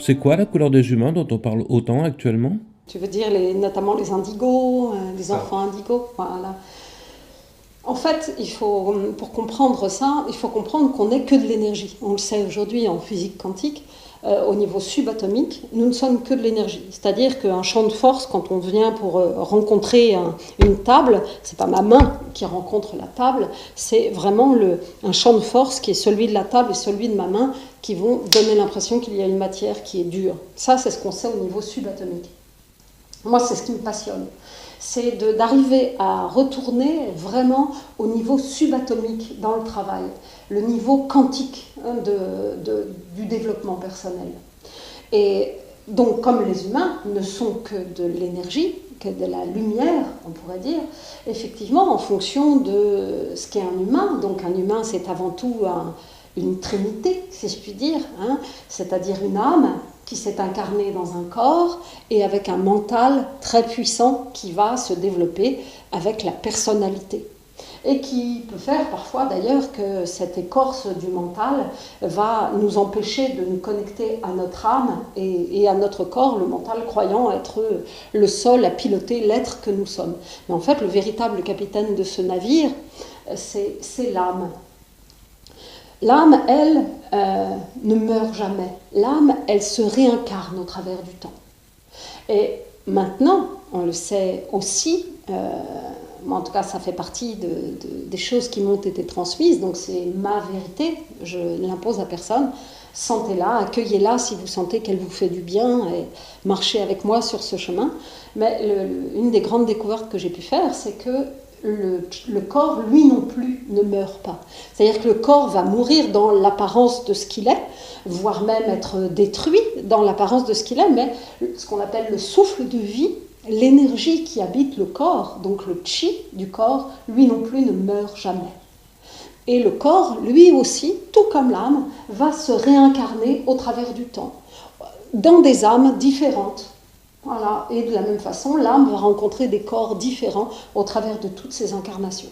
C'est quoi la couleur des humains dont on parle autant actuellement? Tu veux dire notamment les indigos, les enfants indigos, voilà. En fait, pour comprendre ça, il faut comprendre qu'on n'est que de l'énergie. On le sait aujourd'hui en physique quantique, au niveau subatomique, nous ne sommes que de l'énergie. C'est-à-dire qu'un champ de force, quand on vient pour rencontrer une table, c'est pas ma main qui rencontre la table, c'est vraiment un champ de force qui est celui de la table et celui de ma main qui vont donner l'impression qu'il y a une matière qui est dure. Ça, c'est ce qu'on sait au niveau subatomique. Moi, c'est ce qui me passionne. C'est d'arriver à retourner vraiment au niveau subatomique dans le travail, le niveau quantique du développement personnel. Et donc, comme les humains ne sont que de l'énergie, que de la lumière, on pourrait dire, effectivement, en fonction de ce qu'est un humain, donc un humain, c'est avant tout une trinité, si je puis dire, c'est-à-dire une âme qui s'est incarnée dans un corps et avec un mental très puissant qui va se développer avec la personnalité. Et qui peut faire parfois d'ailleurs que cette écorce du mental va nous empêcher de nous connecter à notre âme et à notre corps, le mental croyant être le seul à piloter l'être que nous sommes. Mais en fait, le véritable capitaine de ce navire, c'est l'âme. L'âme, elle, ne meurt jamais. L'âme, elle se réincarne au travers du temps. Et maintenant, on le sait aussi, en tout cas ça fait partie des choses qui m'ont été transmises, donc c'est ma vérité, je ne l'impose à personne. Sentez-la, accueillez-la si vous sentez qu'elle vous fait du bien et marchez avec moi sur ce chemin. Mais une des grandes découvertes que j'ai pu faire, c'est que le corps, lui non plus, ne meurt pas. C'est-à-dire que le corps va mourir dans l'apparence de ce qu'il est, voire même être détruit dans l'apparence de ce qu'il est, mais ce qu'on appelle le souffle de vie, l'énergie qui habite le corps, donc le chi du corps, lui non plus ne meurt jamais. Et le corps, lui aussi, tout comme l'âme, va se réincarner au travers du temps, dans des âmes différentes. Voilà. Et de la même façon, l'âme va rencontrer des corps différents au travers de toutes ces incarnations.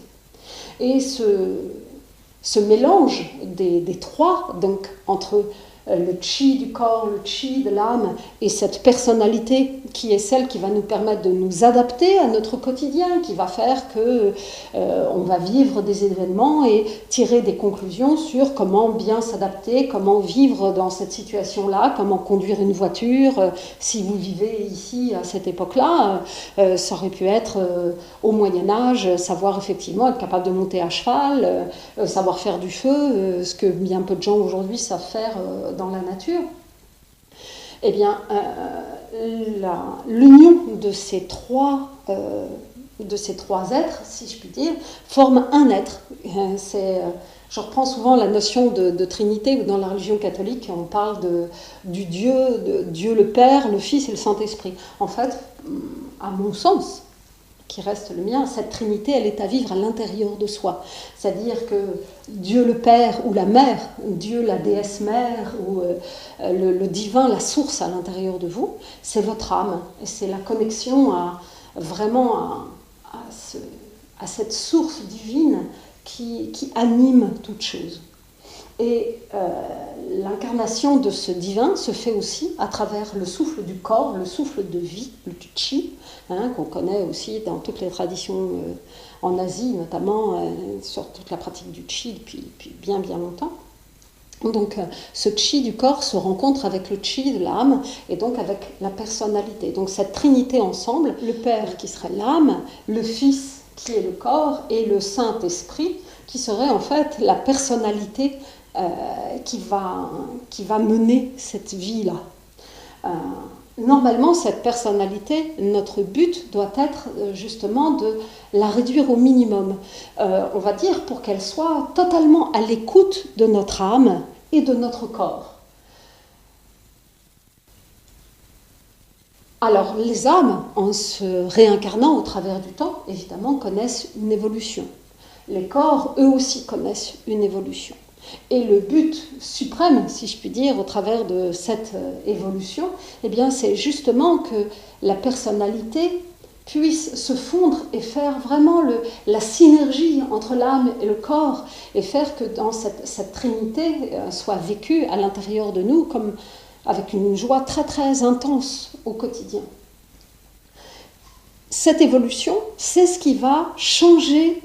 Et ce mélange des trois, donc entre le chi du corps, le chi de l'âme, et cette personnalité qui est celle qui va nous permettre de nous adapter à notre quotidien, qui va faire qu'on va vivre des événements et tirer des conclusions sur comment bien s'adapter, comment vivre dans cette situation-là, comment conduire une voiture. Si vous vivez ici à cette époque-là, ça aurait pu être au Moyen-Âge, savoir effectivement être capable de monter à cheval, savoir faire du feu, ce que bien peu de gens aujourd'hui savent faire dans la nature. Eh bien, l'union de ces trois êtres, si je puis dire, forme un être. Je reprends souvent la notion de Trinité, où dans la religion catholique, on parle du Dieu, de Dieu le Père, le Fils et le Saint-Esprit. En fait, à mon sens, qui reste le mien, cette Trinité, elle est à vivre à l'intérieur de soi. C'est-à-dire que Dieu le Père ou la Mère, Dieu la déesse Mère, ou le divin, la source à l'intérieur de vous, c'est votre âme. Et c'est la connexion à cette source divine qui anime toute chose. Et l'incarnation de ce divin se fait aussi à travers le souffle du corps, le souffle de vie, le chi, qu'on connaît aussi dans toutes les traditions en Asie, notamment sur toute la pratique du chi depuis bien longtemps. Donc ce chi du corps se rencontre avec le chi de l'âme et donc avec la personnalité. Donc cette trinité ensemble, le Père qui serait l'âme, le Fils qui est le corps et le Saint-Esprit qui serait en fait la personnalité qui va mener cette vie-là. Normalement, cette personnalité, notre but doit être justement de la réduire au minimum. On va dire pour qu'elle soit totalement à l'écoute de notre âme et de notre corps. Alors, les âmes, en se réincarnant au travers du temps, évidemment, connaissent une évolution. Les corps, eux aussi, connaissent une évolution. Et le but suprême, si je puis dire, au travers de cette évolution, eh bien, c'est justement que la personnalité puisse se fondre et faire vraiment la synergie entre l'âme et le corps, et faire que dans cette trinité soit vécue à l'intérieur de nous comme avec une joie très très intense au quotidien. Cette évolution, c'est ce qui va changer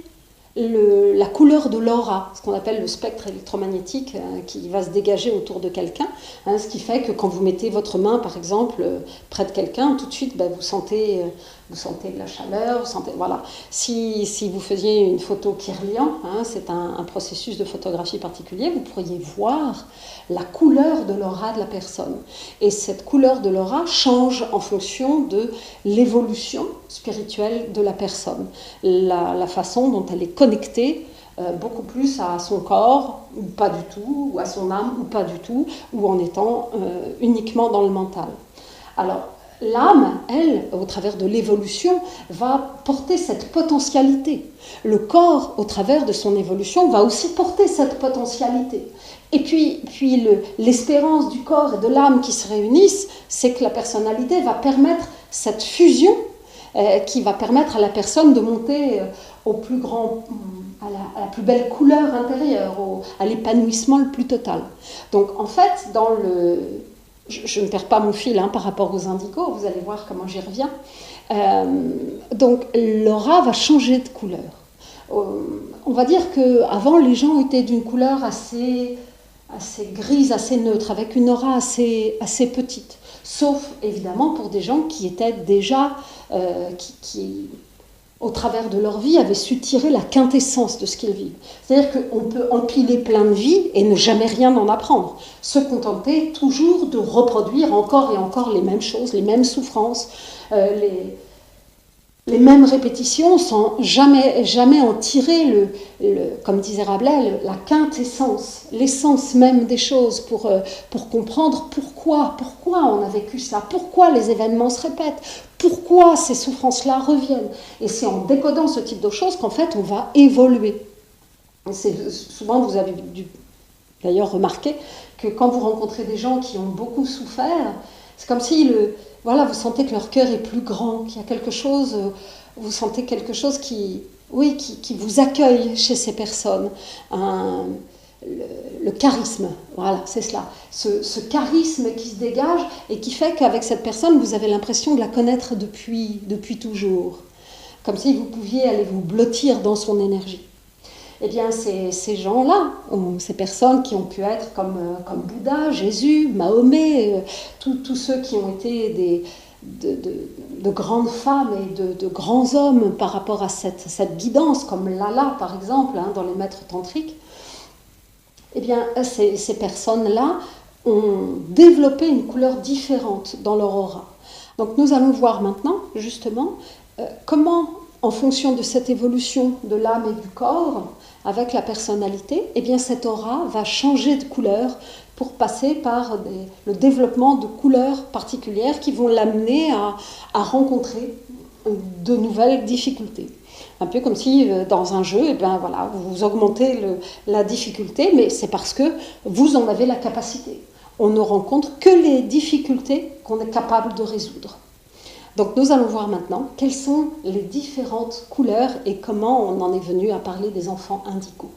la couleur de l'aura, ce qu'on appelle le spectre électromagnétique qui va se dégager autour de quelqu'un, ce qui fait que quand vous mettez votre main, par exemple, près de quelqu'un, tout de suite, vous sentez de la chaleur, voilà. Si vous faisiez une photo Kirlian, c'est un processus de photographie particulier, vous pourriez voir la couleur de l'aura de la personne. Et cette couleur de l'aura change en fonction de l'évolution spirituelle de la personne, la façon dont elle est connectée beaucoup plus à son corps, ou pas du tout, ou à son âme, ou pas du tout, ou en étant uniquement dans le mental. Alors, l'âme, elle, au travers de l'évolution, va porter cette potentialité. Le corps, au travers de son évolution, va aussi porter cette potentialité. Et puis l'espérance du corps et de l'âme qui se réunissent, c'est que la personnalité va permettre cette fusion qui va permettre à la personne de monter au plus grand, à la plus belle couleur intérieure, à l'épanouissement le plus total. Donc en fait, je ne perds pas mon fil par rapport aux indigos, vous allez voir comment j'y reviens. Donc l'aura va changer de couleur. On va dire qu'avant, les gens étaient d'une couleur assez grise, assez neutre, avec une aura assez petite. Sauf évidemment pour des gens qui étaient déjà, qui au travers de leur vie, avaient su tirer la quintessence de ce qu'ils vivent. C'est-à-dire qu'on peut empiler plein de vies et ne jamais rien en apprendre. Se contenter toujours de reproduire encore et encore les mêmes choses, les mêmes souffrances, les mêmes répétitions sans jamais en tirer, comme disait Rabelais, la quintessence, l'essence même des choses pour comprendre pourquoi on a vécu ça, pourquoi les événements se répètent, pourquoi ces souffrances-là reviennent. Et c'est en décodant ce type de choses qu'en fait on va évoluer. Souvent vous avez dû d'ailleurs remarquer que quand vous rencontrez des gens qui ont beaucoup souffert, c'est comme si vous sentez que leur cœur est plus grand, qu'il y a quelque chose, vous sentez quelque chose qui vous accueille chez ces personnes. Le charisme, voilà, c'est cela. Ce charisme qui se dégage et qui fait qu'avec cette personne, vous avez l'impression de la connaître depuis toujours. Comme si vous pouviez aller vous blottir dans son énergie. Eh bien, ces gens-là, ces personnes qui ont pu être comme Bouddha, Jésus, Mahomet, tous ceux qui ont été de grandes femmes et de grands hommes par rapport à cette guidance, comme Lala par exemple, dans les maîtres tantriques, eh bien, ces personnes-là ont développé une couleur différente dans leur aura. Donc nous allons voir maintenant, justement, comment, en fonction de cette évolution de l'âme et du corps, avec la personnalité, eh bien cette aura va changer de couleur pour passer par le développement de couleurs particulières qui vont l'amener à rencontrer de nouvelles difficultés. Un peu comme si dans un jeu, vous augmentez la difficulté, mais c'est parce que vous en avez la capacité. On ne rencontre que les difficultés qu'on est capable de résoudre. Donc nous allons voir maintenant quelles sont les différentes couleurs et comment on en est venu à parler des enfants indigos.